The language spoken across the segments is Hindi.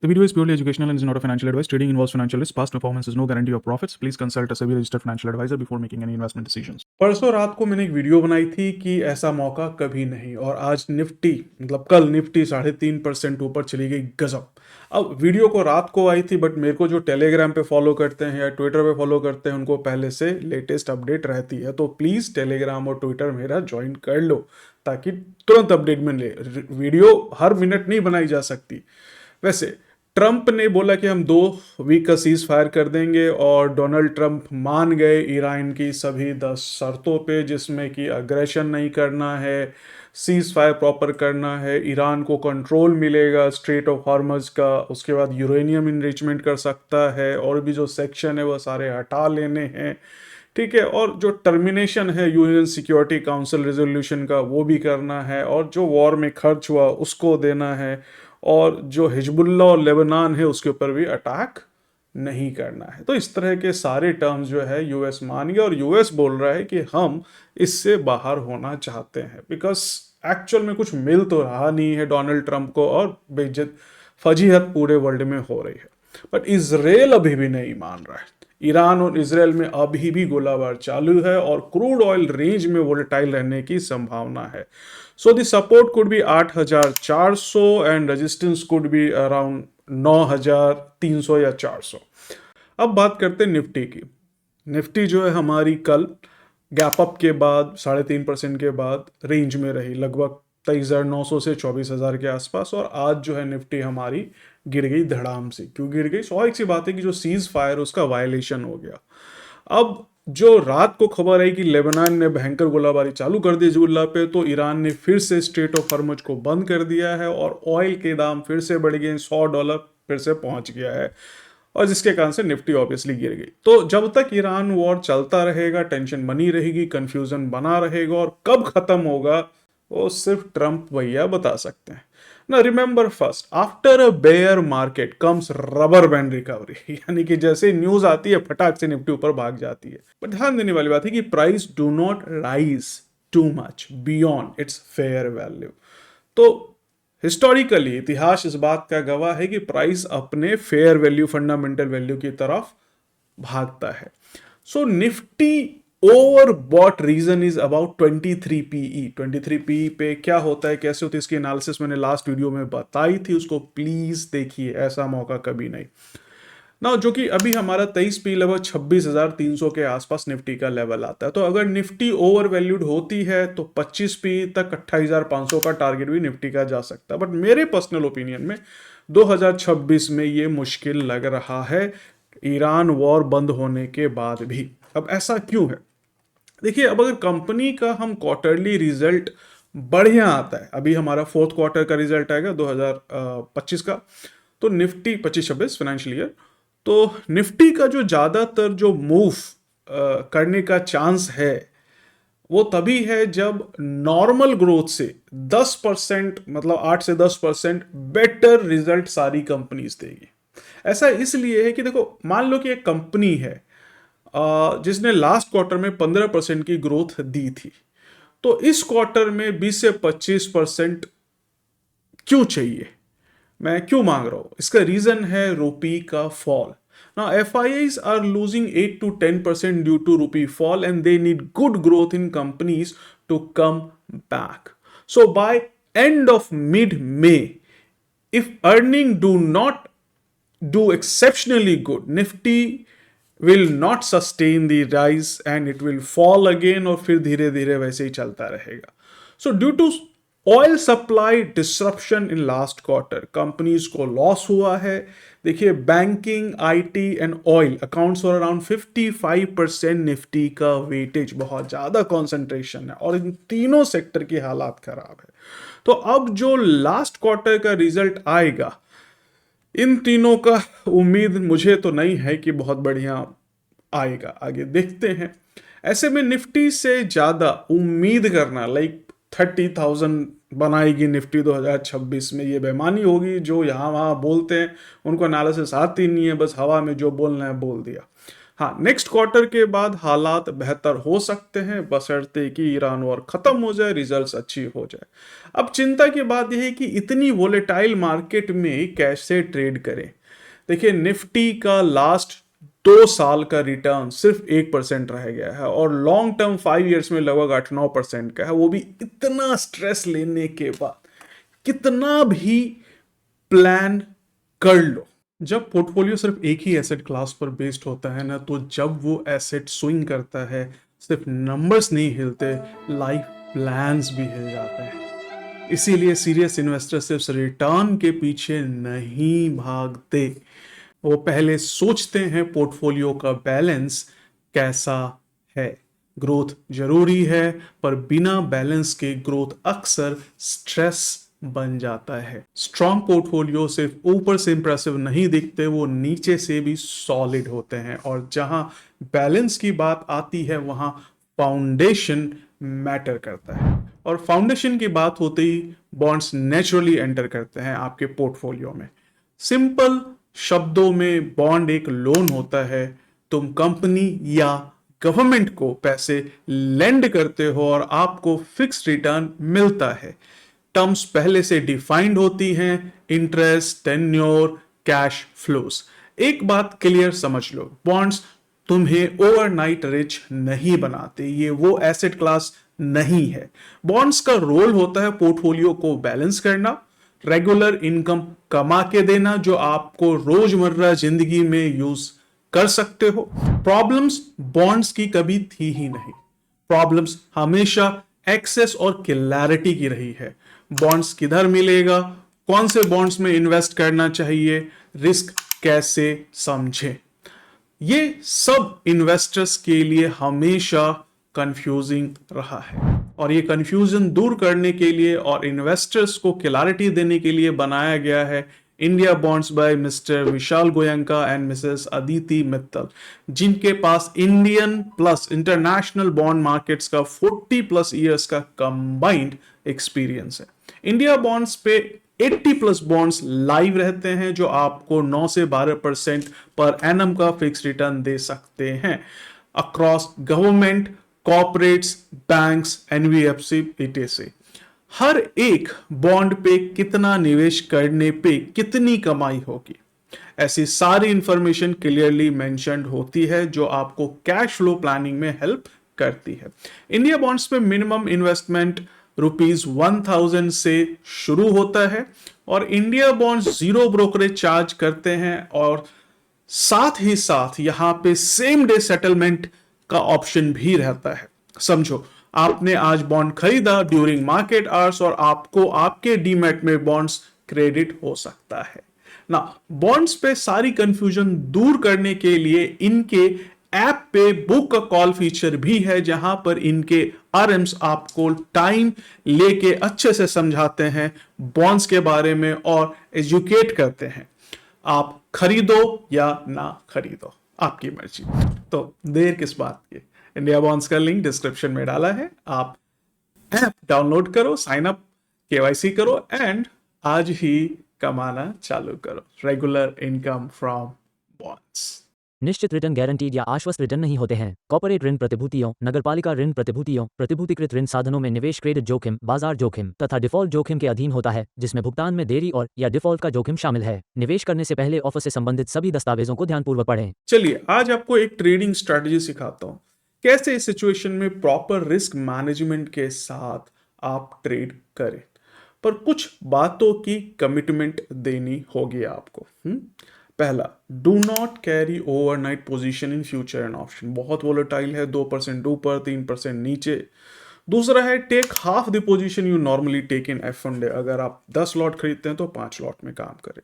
The video is purely educational and is not a financial advice. Trading involves financial risk. Past performance is no guarantee of profits. Please consult a SEBI registered financial advisor before making any investment decisions. परसों रात को मैंने एक वीडियो बनाई थी कि ऐसा मौका कभी नहीं, और आज निफ्टी मतलब कल निफ्टी 3.5% ऊपर चली गई। गजब। अब वीडियो को रात को आई थी, बट मेरे को जो टेलीग्राम पे फॉलो करते हैं या ट्विटर पे फॉलो करते हैं उनको पहले से लेटेस्ट अपडेट रहती है, तो प्लीज़ टेलीग्राम और ट्विटर मेरा ज्वाइन कर लो ताकि तुरंत अपडेट मिले। वीडियो हर मिनट नहीं बनाई जा सकती। वैसे ट्रंप ने बोला कि हम 2 वीक का सीज फायर कर देंगे, और डोनाल्ड ट्रंप मान गए ईरान की सभी 10 शर्तों पे, जिसमें कि अग्रेशन नहीं करना है, सीज फायर प्रॉपर करना है, ईरान को कंट्रोल मिलेगा स्ट्रेट ऑफ हॉर्मज का, उसके बाद यूरेनियम इनरिचमेंट कर सकता है, और भी जो सेक्शन है वो सारे हटा लेने हैं, ठीक है, और जो टर्मिनेशन है यूएन सिक्योरिटी काउंसिल रेजोल्यूशन का वो भी करना है, और जो वॉर में खर्च हुआ उसको देना है, और जो हिजबुल्ला और लेबनान है उसके ऊपर भी अटैक नहीं करना है। तो इस तरह के सारे टर्म्स जो है यूएस मान गया, और यूएस बोल रहा है कि हम इससे बाहर होना चाहते हैं, बिकॉज एक्चुअल में कुछ मिल तो रहा नहीं है डोनाल्ड ट्रंप को, और बेइज्जत फजीहत पूरे वर्ल्ड में हो रही है। बट इजराइल अभी भी नहीं मान रहा है। ईरान और इसराइल में अभी भी गोलाबार चालू है, और क्रूड ऑयल रेंज में वोलेटाइल रहने की संभावना है। So the support could be 8,400 and resistance could be around 9,300 या 400। अब बात करते हैं निफ्टी की। निफ्टी जो है हमारी कल गैप अप के बाद 3.5% के बाद रेंज में रही, लगभग 23,900 से 24,000 के आसपास, और आज जो है निफ्टी हमारी गिर गई धड़ाम से। क्यों गिर गई? स्वाभाविक सी बात है कि जो सीज फायर उसका वायलेशन हो गया। अब जो रात को खबर आई कि लेबनान ने भयंकर गोलाबारी चालू कर दी हिजबुल्लाह पे, तो ईरान ने फिर से स्ट्रेट ऑफ हॉर्मुज को बंद कर दिया है, और ऑयल के दाम फिर से बढ़ गए, $100 फिर से पहुंच गया है, और जिसके कारण से निफ्टी ऑब्वियसली गिर गई। तो जब तक ईरान वॉर चलता रहेगा, टेंशन बनी रहेगी, कंफ्यूजन बना रहेगा, और कब खत्म होगा वो सिर्फ ट्रंप भैया बता सकते हैं ना। Remember first, after a bear market comes rubber band recovery, यानी कि जैसे न्यूज आती है फटाक से निफ्टी ऊपर भाग जाती है। पर ध्यान देने वाली बात है कि price do not rise too much beyond it's fair value. तो हिस्टोरिकली इतिहास इस बात का गवाह है कि प्राइस अपने फेयर वैल्यू, फंडामेंटल वैल्यू की तरफ भागता है। So Nifty overbought region is about 23 PE. 23 PE पे क्या होता है, कैसे होती है, इसकी एनालिसिस मैंने लास्ट वीडियो में बताई थी, उसको प्लीज देखिए, ऐसा मौका कभी नहीं ना। जो कि अभी हमारा 23 पी लगभग 26,300 के आसपास निफ्टी का लेवल आता है। तो अगर निफ्टी ओवर वैल्यूड होती है तो 25 पी तक 28,500 का टारगेट भी निफ्टी का जा सकता है। बट मेरे पर्सनल ओपिनियन में 2026 में ये मुश्किल लग रहा है, ईरान वॉर बंद होने के बाद भी। अब ऐसा क्यों है? देखिए, अब अगर कंपनी का हम क्वार्टरली रिजल्ट बढ़िया आता है, अभी हमारा 4th क्वार्टर का रिजल्ट आएगा 2025 का, तो निफ्टी 25-26 फाइनेंशियल ईयर, तो निफ्टी का जो ज़्यादातर जो मूव करने का चांस है वो तभी है जब नॉर्मल ग्रोथ से 10%, मतलब 8 से 10% बेटर रिजल्ट सारी कंपनीज देगी। ऐसा इसलिए है कि देखो, मान लो कि एक कंपनी है जिसने लास्ट क्वार्टर में 15% की ग्रोथ दी थी, तो इस क्वार्टर में 20 से 25% क्यों चाहिए? मैं क्यों मांग रहा हूं? इसका रीजन है रुपी का fall. Now FIIs are losing 8 to 10% due to rupee fall, and they need good growth in companies to come back. So by end of mid-May, if earning do not do exceptionally good, Nifty will not sustain the rise and it will fall again, और फिर धीरे धीरे वैसे ही चलता रहेगा। So due to oil supply disruption in last quarter companies को लॉस हुआ है। देखिए, banking, IT and oil accounts for around 55% Nifty का वेटेज, बहुत ज्यादा कॉन्सेंट्रेशन है, और इन तीनों सेक्टर की हालात खराब है। तो अब जो लास्ट क्वार्टर का रिजल्ट आएगा, इन तीनों का उम्मीद मुझे तो नहीं है कि बहुत बढ़िया आएगा, आगे देखते हैं। ऐसे में निफ्टी से ज्यादा उम्मीद करना, लाइक 30,000 बनाएगी निफ्टी 2026 में, ये बेमानी होगी। जो यहाँ वहाँ बोलते हैं उनको एनालिसिस आती नहीं है, बस हवा में जो बोलना है बोल दिया। हाँ, नेक्स्ट क्वार्टर के बाद हालात बेहतर हो सकते हैं बशर्ते कि ईरान वॉर खत्म हो जाए, रिजल्ट्स अच्छी हो जाए। अब चिंता की बात यह है कि इतनी वोलेटाइल मार्केट में कैसे ट्रेड करें। देखिए, निफ्टी का लास्ट 2 साल का रिटर्न सिर्फ 1% रह गया है और लॉन्ग टर्म 5 ईयर्स में लगभग 8-9% का है, वो भी इतना स्ट्रेस लेने के बाद। कितना भी प्लान कर लो, जब पोर्टफोलियो सिर्फ एक ही एसेट क्लास पर बेस्ड होता है ना, तो जब वो एसेट स्विंग करता है, सिर्फ नंबर्स नहीं हिलते, लाइफ प्लान्स भी हिल जाते हैं। इसीलिए सीरियस इन्वेस्टर सिर्फ रिटर्न के पीछे नहीं भागते, वो पहले सोचते हैं पोर्टफोलियो का बैलेंस कैसा है। ग्रोथ जरूरी है, पर बिना बैलेंस के ग्रोथ अक्सर स्ट्रेस बन जाता है। स्ट्रॉन्ग पोर्टफोलियो सिर्फ ऊपर से इंप्रेसिव नहीं दिखते, वो नीचे से भी सॉलिड होते हैं। और जहां बैलेंस की बात आती है, वहां फाउंडेशन मैटर करता है। और फाउंडेशन की बात होते ही बॉन्ड्स नेचुरली एंटर करते हैं आपके पोर्टफोलियो में। सिंपल शब्दों में बॉन्ड एक लोन होता है। तुम कंपनी या गवर्नमेंट को पैसे लेंड करते हो और आपको फिक्स रिटर्न मिलता है। टर्म्स पहले से डिफाइंड होती हैं, इंटरेस्ट, टेन्योर, कैश फ्लोस। एक बात क्लियर समझ लो, बॉन्ड्स तुम्हें ओवरनाइट रिच नहीं बनाते, ये वो एसेट क्लास नहीं है। बॉन्ड्स का रोल होता है पोर्टफोलियो को बैलेंस करना, रेगुलर इनकम कमा के देना जो आपको रोजमर्रा जिंदगी में यूज कर सकते हो। प्रॉब्लम्स बॉन्ड्स की कभी थी ही नहीं, प्रॉब्लम्स हमेशा एक्सेस और क्लैरिटी की रही है। बॉन्ड्स किधर मिलेगा, कौन से बॉन्ड्स में इन्वेस्ट करना चाहिए, रिस्क कैसे समझें, ये सब इन्वेस्टर्स के लिए हमेशा कंफ्यूजिंग रहा है। और ये कंफ्यूजन दूर करने के लिए और इन्वेस्टर्स को क्लैरिटी देने के लिए बनाया गया है India bonds by Mr Vishal Goenka and Mrs Aditi Mittal, जिनके पास Indian plus international bond markets का 40+ ईयर्स का कंबाइंड एक्सपीरियंस है। इंडिया बॉन्ड्स पे 80+ बॉन्ड्स लाइव रहते हैं जो आपको 9 से 12% पर एनम का फिक्स रिटर्न दे सकते हैं across government, corporates, banks, NBFC, ETC. हर एक बॉन्ड पे कितना निवेश करने पे कितनी कमाई होगी, ऐसी सारी इंफॉर्मेशन क्लियरली मेंशन्ड होती है जो आपको कैश फ्लो प्लानिंग में हेल्प करती है। इंडिया बॉन्ड्स पे मिनिमम इन्वेस्टमेंट ₹1000 से शुरू होता है और इंडिया बॉन्ड्स 0 ब्रोकरेज चार्ज करते हैं और साथ ही साथ यहां पे सेम डे सेटलमेंट का ऑप्शन भी रहता है। समझो, आपने आज बॉन्ड खरीदा ड्यूरिंग मार्केट आवर्स और आपको आपके डीमैट में बॉन्ड्स क्रेडिट हो सकता है ना। बॉन्ड्स पे सारी कंफ्यूजन दूर करने के लिए इनके ऐप पे बुक अ कॉल फीचर भी है, जहां पर इनके आरएम्स आपको टाइम लेके अच्छे से समझाते हैं बॉन्ड्स के बारे में और एजुकेट करते हैं। आप खरीदो या ना खरीदो, आपकी मर्जी। तो देर किस बात की, इंडिया बॉन्ड्स का लिंक डिस्क्रिप्शन में डाला है, आप ऐप डाउनलोड करो, साइन अप, केवाईसी करो एंड आज ही कमाना चालू करो रेगुलर इनकम फ्रॉम बॉन्ड्स। निश्चित रिटर्न गारंटीड या आश्वस्त रिटर्न नहीं होते हैं। कॉर्पोरेट ऋण प्रतिभूतियों, नगरपालिका ऋण प्रतिभूतियों, प्रतिभूतिकृत ऋण साधनों में निवेश क्रेडिट जोखिम, बाजार जोखिम तथा डिफॉल्ट जोखिम के अधीन होता है, जिसमें भुगतान में देरी और या डिफॉल्ट का जोखिम शामिल है। निवेश करने से पहले ऑफर से संबंधित सभी दस्तावेजों को ध्यानपूर्वक पढ़ें। चलिए, आज आपको एक ट्रेडिंग स्ट्रेटजी सिखाता हूं, कैसे इस सिचुएशन में प्रॉपर रिस्क मैनेजमेंट के साथ आप ट्रेड करें, पर कुछ बातों की कमिटमेंट देनी होगी आपको। पहला, do not carry overnight position in future and option, बहुत वोलेटाइल है, 2% ऊपर 3% नीचे। दूसरा है, take half the position you normally take in F1 day, अगर आप 10 लॉट खरीदते हैं तो 5 लॉट में काम करें।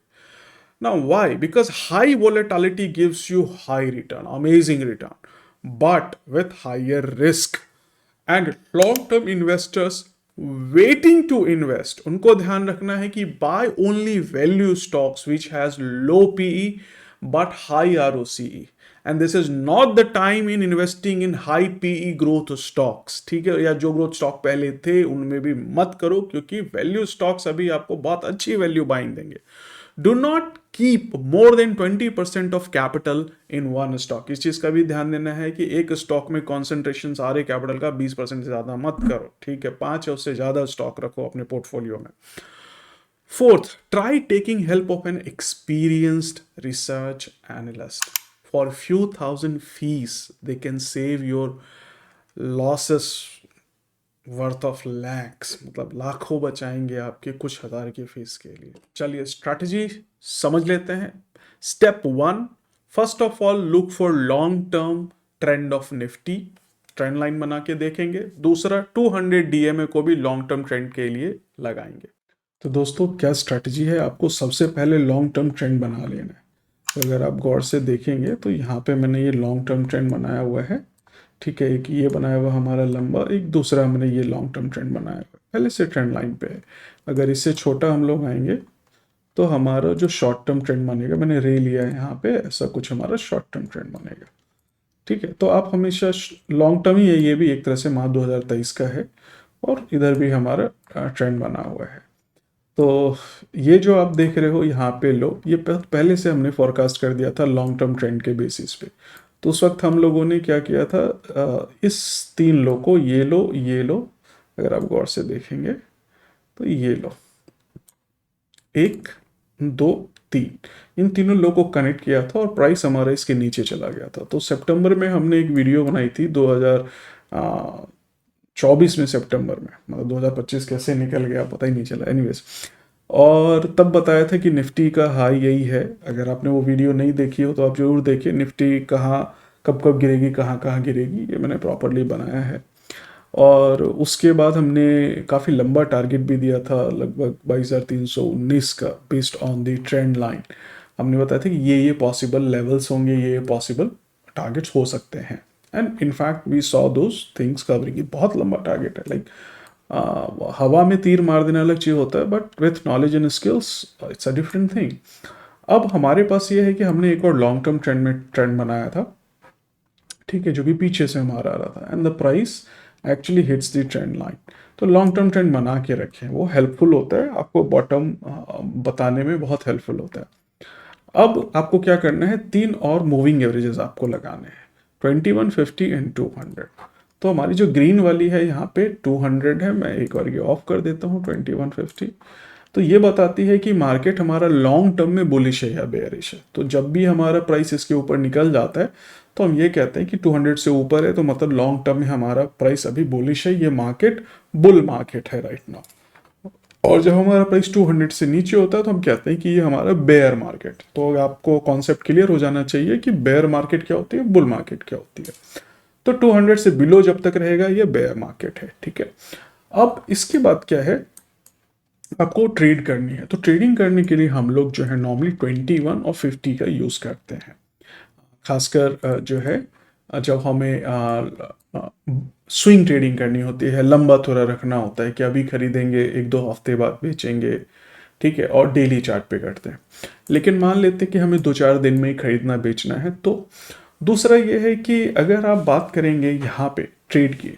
Now why? Because high volatility gives you high return, amazing return, but with higher risk. And long-term investors waiting to invest, उनको ध्यान रखना है कि buy only value stocks which has low PE but high ROCE. And this is not the time in investing in high PE growth stocks. ठीक है, या जो growth stock पहले थे उनमें भी मत करो, क्योंकि value stocks अभी आपको बहुत अच्छी value buying देंगे। Do not keep more than 20% of capital in one stock. इस चीज का भी ध्यान देना है कि एक स्टॉक में कॉन्सेंट्रेशन सारे कैपिटल का 20% से ज्यादा मत करो, ठीक है। 5 या उससे ज्यादा स्टॉक रखो अपने पोर्टफोलियो में। Fourth, try taking help of an experienced research analyst. For few thousand fees, they can save your losses worth of lakhs. मतलब लाखों बचाएंगे आपके कुछ हजार की फीस के लिए। चलिए स्ट्रैटेजी समझ लेते हैं। Step 1, first of all look for long term trend of Nifty, trend line बना के देखेंगे। दूसरा 200 DMA को भी लॉन्ग टर्म ट्रेंड के लिए लगाएंगे। तो दोस्तों क्या स्ट्रैटेजी है, आपको सबसे पहले लॉन्ग टर्म ट्रेंड बना लेना है। तो अगर आप गौर से देखेंगे तो यहाँ पे मैंने ये लॉन्ग टर्म ट्रेंड बनाया हुआ है, ठीक है। एक ये बनाया हुआ हमारा लंबा, एक दूसरा हमने ये लॉन्ग टर्म ट्रेंड बनाया हुआ पहले से ट्रेंड लाइन पे है। अगर इससे छोटा हम लोग आएंगे तो हमारा जो शॉर्ट टर्म ट्रेंड बनेगा, मैंने रे लिया है यहाँ पे, ऐसा कुछ हमारा शॉर्ट टर्म ट्रेंड बनेगा, ठीक है। तो आप हमेशा लॉन्ग टर्म ही है, ये भी एक तरह से मार्च 2023 का है, और इधर भी हमारा ट्रेंड बना हुआ है। तो ये जो आप देख रहे हो यहाँ पे लो, ये पहले से हमने फॉरकास्ट कर दिया था लॉन्ग टर्म ट्रेंड के बेसिस पे। तो उस वक्त हम लोगों ने क्या किया था, इस 3 लो को, ये लो, अगर आप गौर से देखेंगे तो ये लो, 1 2 3, इन तीनों लो को कनेक्ट किया था और प्राइस हमारा इसके नीचे चला गया था। तो सितंबर में हमने एक वीडियो बनाई थी 2024 में, सितंबर में, मतलब 2025 कैसे निकल गया पता ही नहीं चला, एनीवेज। और तब बताया था कि निफ्टी का हाई यही है। अगर आपने वो वीडियो नहीं देखी हो तो आप जरूर देखिए, निफ्टी कहाँ कब कब गिरेगी, कहाँ गिरेगी, ये मैंने प्रॉपरली बनाया है। और उसके बाद हमने काफ़ी लंबा टारगेट भी दिया था, लगभग 22,319 का, based on the trend line. हमने बताया था कि ये पॉसिबल लेवल्स होंगे, ये पॉसिबल टारगेट्स हो सकते हैं। And in fact we saw those things covering. बहुत लंबा टारगेट है, लाइक हवा में तीर मार देना अलग चीज़ होता है, but with knowledge and skills it's a different thing. अब हमारे पास ये है कि हमने एक और लॉन्ग टर्म ट्रेंड बनाया था, ठीक है, जो भी पीछे से हमारा आ रहा था, and the price actually hits the trend line. तो लॉन्ग टर्म ट्रेंड बना के रखें, वो हेल्पफुल होता है आपको, बॉटम बताने में बहुत हेल्पफुल होता है। अब आपको क्या करना है, 3 और मूविंग एवरेजेस आपको लगाने हैं, 21, 50 एंड 200। तो हमारी जो ग्रीन वाली है यहाँ पे 200 है, मैं एक बार ये ऑफ कर देता हूँ, 21, 50। तो ये बताती है कि मार्केट हमारा लॉन्ग टर्म में बुलिश है या बेयरिश है। तो जब भी हमारा प्राइस इसके ऊपर निकल जाता है तो हम ये कहते हैं कि 200 से ऊपर है, तो मतलब लॉन्ग टर्म में हमारा प्राइस अभी बुलिश है, ये मार्केट बुल मार्केट है राइट नाउ। और जब हमारा प्राइस 200 से नीचे होता है तो हम कहते हैं कि ये हमारा बेयर मार्केट। तो आपको कॉन्सेप्ट क्लियर हो जाना चाहिए कि बेयर मार्केट क्या होती है, बुल मार्केट क्या होती है। तो 200 से बिलो जब तक रहेगा ये बेयर मार्केट है, ठीक है। अब इसके बाद क्या है, आपको ट्रेड करनी है। तो ट्रेडिंग करने के लिए हम लोग जो है नॉर्मली 21 और 50 का यूज़ करते हैं, खासकर जो है जब हमें स्विंग ट्रेडिंग करनी होती है, लंबा थोड़ा रखना होता है कि अभी खरीदेंगे 1-2 हफ्ते बाद बेचेंगे, ठीक है, और डेली चार्ट पे करते हैं। लेकिन मान लेते हैं कि हमें 2-4 दिन में ही खरीदना बेचना है। तो दूसरा ये है कि अगर आप बात करेंगे यहाँ पे ट्रेड की,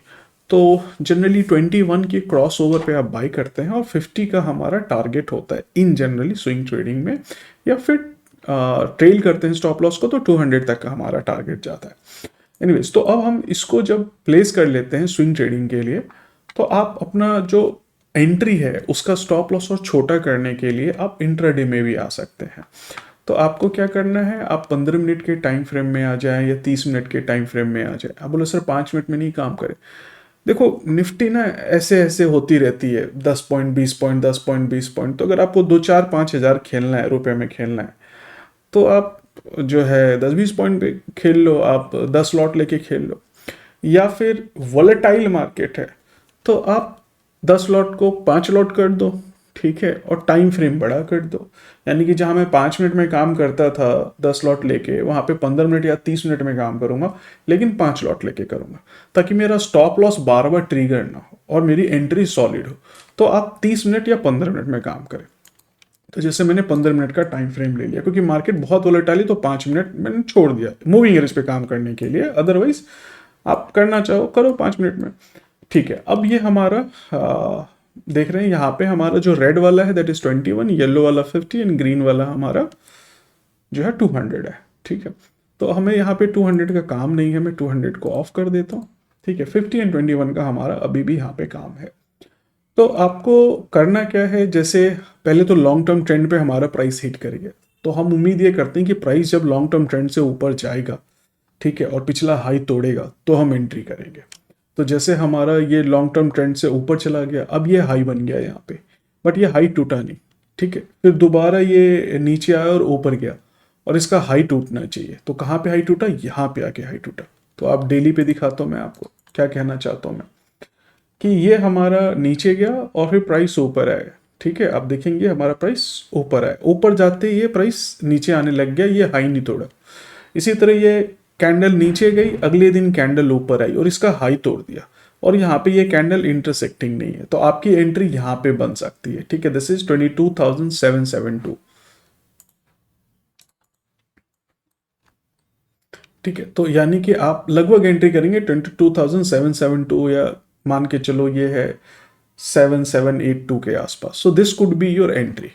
तो जनरली 21 के क्रॉस ओवर पे आप बाई करते हैं और 50 का हमारा टारगेट होता है इन जनरली स्विंग ट्रेडिंग में, या फिर ट्रेल करते हैं स्टॉप लॉस को तो 200 तक का हमारा टारगेट जाता है। एनीवेज, तो अब हम इसको जब प्लेस कर लेते हैं स्विंग ट्रेडिंग के लिए, तो आप अपना जो एंट्री है उसका स्टॉप लॉस और छोटा करने के लिए आप इंट्राडे में भी आ सकते हैं। तो आपको क्या करना है, आप 15 मिनट के टाइम फ्रेम में आ जाएं या 30 मिनट के टाइम फ्रेम में आ जाएं। आप बोलो सर 5 मिनट में नहीं काम करे। देखो निफ्टी ना ऐसे ऐसे होती रहती है, 10 पॉइंट 20 पॉइंट 10 पॉइंट 20 पॉइंट। तो अगर आपको 2-4-5 हज़ार खेलना है, रुपए में खेलना है, तो आप जो है 10-20 पॉइंट पे खेल लो, आप 10 लॉट लेके खेल लो। या फिर वॉलेटाइल मार्केट है तो आप 10 लॉट को 5 लॉट कर दो, ठीक है, और टाइम फ्रेम बड़ा कर दो। यानी कि जहाँ मैं 5 मिनट में काम करता था 10 लॉट लेके, वहाँ पे 15 मिनट या 30 मिनट में काम करूँगा, लेकिन 5 लॉट लेके करूँगा, ताकि मेरा स्टॉप लॉस बार बार ट्रिगर ना हो और मेरी एंट्री सॉलिड हो। तो आप 30 मिनट या 15 मिनट में काम करें। तो जैसे मैंने 15 मिनट का टाइम फ्रेम ले लिया, क्योंकि मार्केट बहुत वोलेटाइल है, तो 5 मिनट मैंने छोड़ दिया मूविंग एवरेज पे काम करने के लिए। अदरवाइज आप करना चाहो करो 5 मिनट में, ठीक है। अब ये हमारा देख रहे हैं यहाँ पे हमारा जो रेड वाला है दैट इज 21, येलो वाला 50 एंड ग्रीन वाला हमारा जो है 200 है। ठीक है, तो हमें यहाँ पे 200 का काम नहीं है, मैं 200 को ऑफ कर देता हूँ। ठीक है, 50 एंड 21 का हमारा अभी भी यहाँ पे काम है। तो आपको करना क्या है, जैसे पहले तो लॉन्ग टर्म ट्रेंड पे हमारा प्राइस हिट करेगा, तो हम उम्मीद ये करते हैं कि प्राइस जब लॉन्ग टर्म ट्रेंड से ऊपर जाएगा, ठीक है, और पिछला हाई तोड़ेगा तो हम एंट्री करेंगे। तो जैसे हमारा ये लॉन्ग टर्म ट्रेंड से ऊपर चला गया, अब ये हाई बन गया यहाँ पे, बट ये हाई टूटा नहीं। ठीक है, फिर दोबारा ये नीचे आया और ऊपर गया और इसका हाई टूटना चाहिए। तो कहाँ पे हाई टूटा, यहाँ पे आके हाई टूटा। तो आप डेली पे दिखाता हूँ मैं आपको क्या कहना चाहता हूँ मैं, कि ये हमारा नीचे गया और फिर प्राइस ऊपर आया। ठीक है, आप देखेंगे हमारा प्राइस ऊपर आया, ऊपर जाते ही ये प्राइस नीचे आने लग गया, ये हाई नहीं तोड़ा। इसी तरह ये कैंडल नीचे गई, अगले दिन कैंडल ऊपर आई और इसका हाई तोड़ दिया, और यहाँ पे ये कैंडल इंटरसेक्टिंग नहीं है, तो आपकी एंट्री यहाँ पे बन सकती है। ठीक है, दिस इज 22,772। ठीक है, तो यानी कि आप लगभग एंट्री करेंगे 22,772, या मान के चलो ये है 7782 के आसपास। So this could be your entry.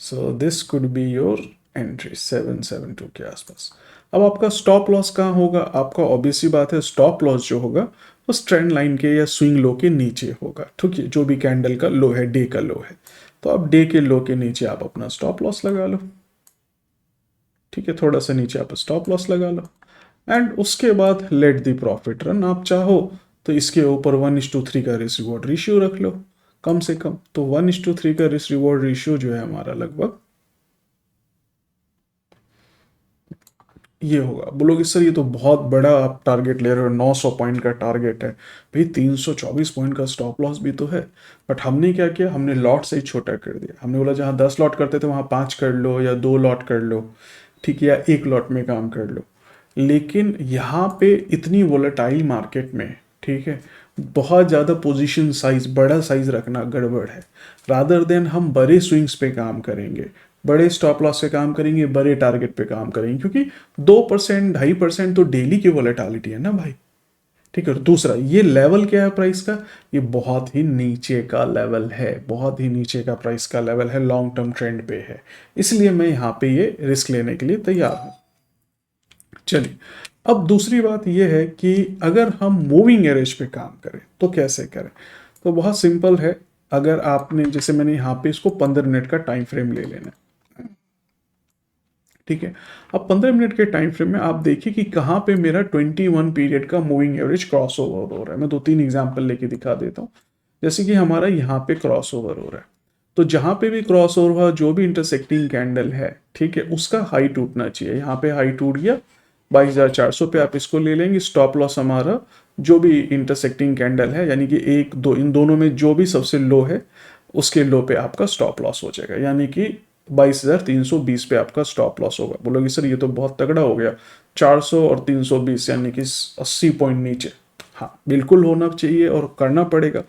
So this could be your entry 772 के आसपास। अब आपका स्टॉप लॉस कहाँ होगा, आपका ऑब्वियस सी बात है स्टॉप लॉस जो होगा वो ट्रेंड लाइन के या स्विंग लो के नीचे होगा। ठीक है, जो भी कैंडल का लो है, डे का लो है, तो आप डे के लो के नीचे आप अपना स्टॉप लॉस लगा लो। ठीक है, थोड़ा सा नीचे आप स्टॉप लॉस लगा लो, एंड उसके बाद लेट द प्रॉफिट रन। आप चाहो तो इसके ऊपर 1:3 का रिस्क रिवॉर्ड रेशियो रख लो कम से कम। तो 1:3 का रिस्क रिवॉर्ड रेशियो जो है हमारा लगभग ये होगा। बोलोगे सर ये तो बहुत बड़ा आप टारगेट ले रहे हो, 900 पॉइंट का टारगेट है भाई, 324 पॉइंट का स्टॉप लॉस भी तो है। बट हमने क्या किया, हमने लॉट से ही छोटा कर दिया। हमने बोला जहाँ 10 लॉट करते थे वहाँ 5 कर लो, या 2 लॉट कर लो, ठीक है, या 1 लॉट में काम कर लो। लेकिन यहाँ पे इतनी वोलेटाइल मार्केट में, ठीक है, बहुत ज़्यादा पोजीशन साइज, बड़ा साइज रखना गड़बड़ है। रादर देन हम बड़े स्विंग्स पे काम करेंगे, बड़े स्टॉप लॉस पे काम करेंगे, बड़े टारगेट पे काम करेंगे, क्योंकि 2% 2.5% तो डेली की वोलेटिलिटी है ना भाई। ठीक है, और दूसरा ये लेवल क्या है प्राइस का, ये बहुत ही नीचे का लेवल है, बहुत ही नीचे का प्राइस का लेवल है, लॉन्ग टर्म ट्रेंड पे है, इसलिए मैं यहाँ पे ये रिस्क लेने के लिए तैयार हूँ। चलिए, अब दूसरी बात यह है कि अगर हम मूविंग एवरेज पे काम करें तो कैसे करें। तो बहुत सिंपल है, अगर आपने जैसे मैंने यहाँ पे इसको 15 मिनट का टाइम फ्रेम ले लेना है। ठीक है, अब 15 मिनट के टाइम फ्रेम में आप देखिए कि कहाँ पे मेरा 21 पीरियड का मूविंग एवरेज क्रॉस ओवर हो रहा है। मैं 2-3 एग्जाम्पल लेके दिखा देता हूँ। जैसे कि हमारा यहाँ पे क्रॉस ओवर हो रहा है, तो जहाँ पे भी क्रॉस ओवर हुआ, जो भी इंटरसेक्टिंग कैंडल है, ठीक है, उसका हाई टूटना चाहिए। यहाँ पे हाई टूट गया 22,400 पे, आप इसको ले लेंगे। स्टॉप लॉस हमारा जो भी इंटरसेक्टिंग कैंडल है, यानी कि 1, 2, इन दोनों में जो भी सबसे लो है उसके लो पे आपका स्टॉप लॉस हो जाएगा, यानी कि 22,320 पे आपका स्टॉप लॉस होगा। बोलोगे सर ये तो बहुत तगड़ा हो गया, 400 और 320 यानी कि 80 पॉइंट नीचे। हाँ, बिल्कुल होना चाहिए और करना पड़ेगा।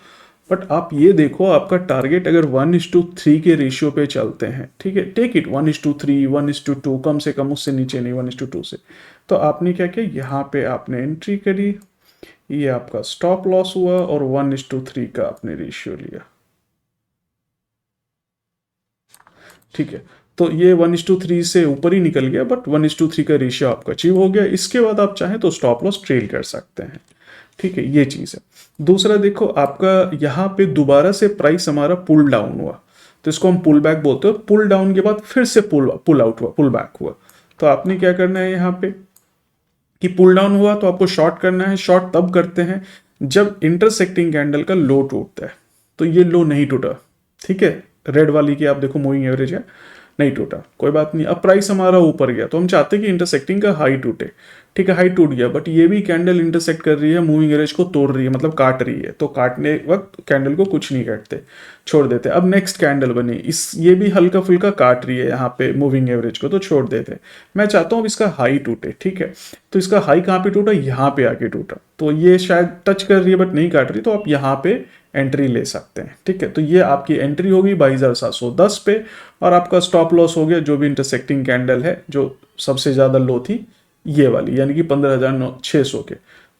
बट आप ये देखो, आपका टारगेट अगर 1:3 के रेशियो पे चलते हैं, ठीक है, टेक इट 1:3, 1:2, कम से कम उससे नीचे नहीं, 1:2 से। तो आपने क्या किया, यहाँ पे आपने एंट्री करी, ये आपका स्टॉप लॉस हुआ और 1:3 का आपने रेशियो लिया। ठीक है, तो ये 1:3 से ऊपर ही निकल गया, बट 1:3 का रेशियो आपका अचीव हो गया। इसके बाद आप चाहें तो स्टॉप लॉस ट्रेल कर सकते हैं। ठीक है, ये चीज़ है। दूसरा देखो, आपका यहाँ पे दोबारा से प्राइस हमारा पुल डाउन हुआ, तो इसको हम पुल बैक बोलते हैं। पुल डाउन के बाद फिर से पुल आउट हुआ, पुल बैक हुआ। तो आपने क्या करना है यहाँ पे कि पुल डाउन हुआ तो आपको शॉर्ट करना है। शॉर्ट तब करते हैं जब इंटरसेक्टिंग कैंडल का लो टूटता है। तो ये लो नहीं टूटा, ठीक है, रेड वाली की आप देखो मूविंग एवरेज है, नहीं टूटा, कोई बात नहीं। अब प्राइस हमारा ऊपर गया, तो हम चाहते हैं कि इंटरसेक्टिंग का हाई टूटे। ठीक है, हाई टूट गया, बट ये भी कैंडल इंटरसेक्ट कर रही है, मूविंग एवरेज को तोड़ रही है, मतलब काट रही है। तो काटने वक्त कैंडल को कुछ नहीं काटते, छोड़ देते। अब नेक्स्ट कैंडल बनी, इस ये भी हल्का फुल्का काट रही है यहाँ पे मूविंग एवरेज को, तो छोड़ देते। मैं चाहता हूँ इसका हाई टूटे। ठीक है, तो इसका हाई कहाँ पे टूटा, यहाँ पे आके टूटा। तो ये शायद टच कर रही है बट नहीं काट रही, तो आप यहाँ पे एंट्री ले सकते हैं। ठीक है, तो ये आपकी एंट्री होगी 22,710 पे, और आपका स्टॉप लॉस हो गया जो भी इंटरसेक्टिंग कैंडल है, जो सबसे ज़्यादा लो थी ये वाली, यानी कि 15,600 के।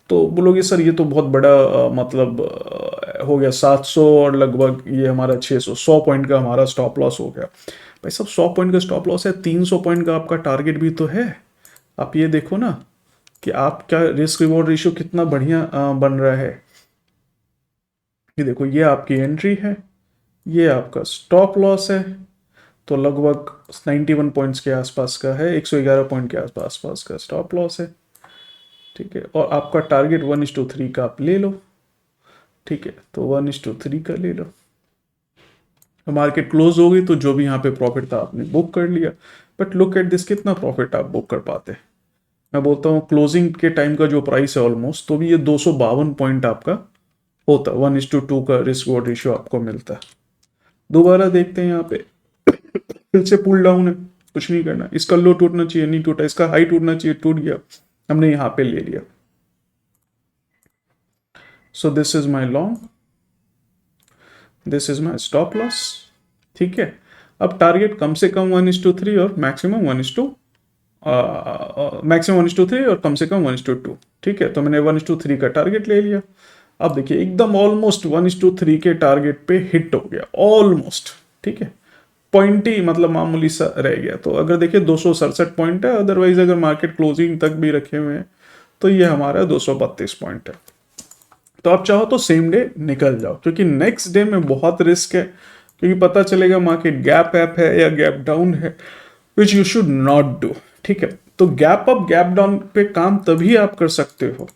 तो बोलोगे सर ये तो बहुत बड़ा मतलब हो गया 700 और लगभग ये हमारा 600 100 पॉइंट का हमारा स्टॉप लॉस हो गया। भाई साहब 100 पॉइंट का स्टॉप लॉस है, 300 पॉइंट का आपका टारगेट भी तो है। आप ये देखो ना कि आपका रिस्क रिवॉर्ड रेशियो कितना बढ़िया बन रहा है। ये देखो ये आपकी एंट्री है, ये आपका स्टॉप लॉस है, तो लगभग 91 पॉइंट्स के आसपास का है, 111 पॉइंट के आसपास का स्टॉप लॉस है, ठीक है। और आपका टारगेट 1:3 का आप ले लो, ठीक है, तो 1:3 का ले लो। मार्केट क्लोज हो गई तो जो भी यहाँ पे प्रॉफिट था आपने बुक कर लिया। बट लुक एट दिस, कितना प्रॉफिट आप बुक कर पाते हैं। मैं बोलता हूँ क्लोजिंग के टाइम का जो प्राइस है ऑलमोस्ट, तो भी ये 252 पॉइंट आपका होता, 1:2 का रिस्क रिवॉर्ड रेशियो आपको मिलता है। दोबारा देखते हैं यहाँ पे फिर से पुल डाउन है, कुछ नहीं करना, इसका लो टूटना चाहिए, नहीं टूटा, इसका हाई टूटना चाहिए, टूट गया, हमने यहाँ पे ले लिया। So this is my long, this is my stop loss, ठीक है। अब टारगेट कम से कम 1:3 और मैक्सिमम 1:3 और कम से कम 1:2, ठीक है। तो मैंने 1:3 का टारगेट ले लिया। अब देखिए एकदम ऑलमोस्ट 1:3 के टारगेट पे हिट हो गया, ऑलमोस्ट, ठीक है। पॉइंट ही मतलब मामूली सा रह गया। तो अगर देखिए 267 पॉइंट है, अदरवाइज अगर मार्केट क्लोजिंग तक भी रखे हुए हैं तो ये हमारा 232 पॉइंट है। तो आप चाहो तो सेम डे निकल जाओ, क्योंकि नेक्स्ट डे में बहुत रिस्क है, क्योंकि पता चलेगा मार्केट गैप अप है या गैप डाउन है, which you should not do, ठीक है। तो गैप अप गैप डाउन पे काम तभी आप कर सकते हो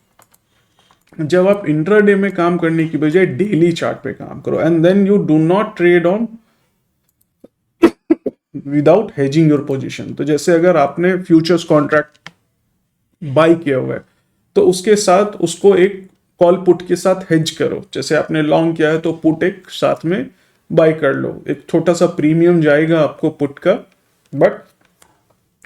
जब आप इंट्राडे में काम करने की बजाय डेली चार्ट पे काम करो, and then you do not trade on without hedging your position. तो जैसे अगर आपने फ्यूचर्स कॉन्ट्रैक्ट बाई किया हुआ है तो उसके साथ उसको एक कॉल पुट के साथ हेज करो। जैसे आपने लॉन्ग किया है तो पुट एक साथ में बाई कर लो, एक छोटा सा प्रीमियम जाएगा आपको पुट का, बट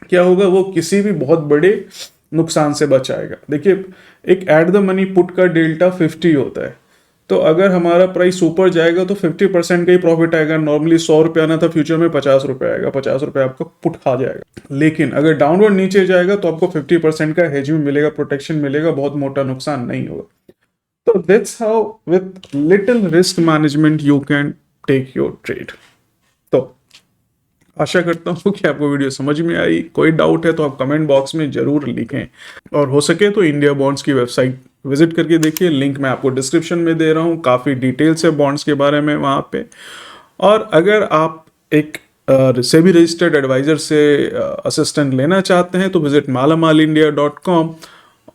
क्या होगा, वो किसी भी बहुत बड़े नुकसान से बचाएगा। देखिए एक एट द मनी पुट का डेल्टा 50 होता है, तो अगर हमारा प्राइस ऊपर जाएगा तो 50% का ही प्रॉफिट आएगा। नॉर्मली 100 रुपये आना था, फ्यूचर में 50 रुपये आएगा, 50 रुपये आपको पुट खा जाएगा। लेकिन अगर डाउनवर्ड नीचे जाएगा तो आपको 50% का हेज भी मिलेगा, प्रोटेक्शन मिलेगा, बहुत मोटा नुकसान नहीं होगा। तो that's how with little risk management you can take your trade. तो आशा करता हूँ कि आपको वीडियो समझ में आई। कोई डाउट है तो आप कमेंट बॉक्स में जरूर लिखें, और हो सके तो इंडिया बॉन्ड्स की वेबसाइट विजिट करके देखिए, लिंक मैं आपको डिस्क्रिप्शन में दे रहा हूँ, काफ़ी डिटेल्स है बॉन्ड्स के बारे में वहाँ पे। और अगर आप एक सेबी रजिस्टर्ड एडवाइजर से असिस्टेंट लेना चाहते हैं तो विजिट malamalindia.com।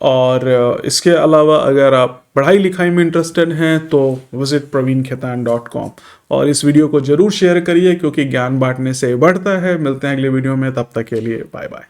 और इसके अलावा अगर आप पढ़ाई लिखाई में इंटरेस्टेड हैं तो विजिट praveenkhaitan.com। और इस वीडियो को जरूर शेयर करिए, क्योंकि ज्ञान बांटने से बढ़ता है। मिलते हैं अगले वीडियो में, तब तक के लिए बाय बाय।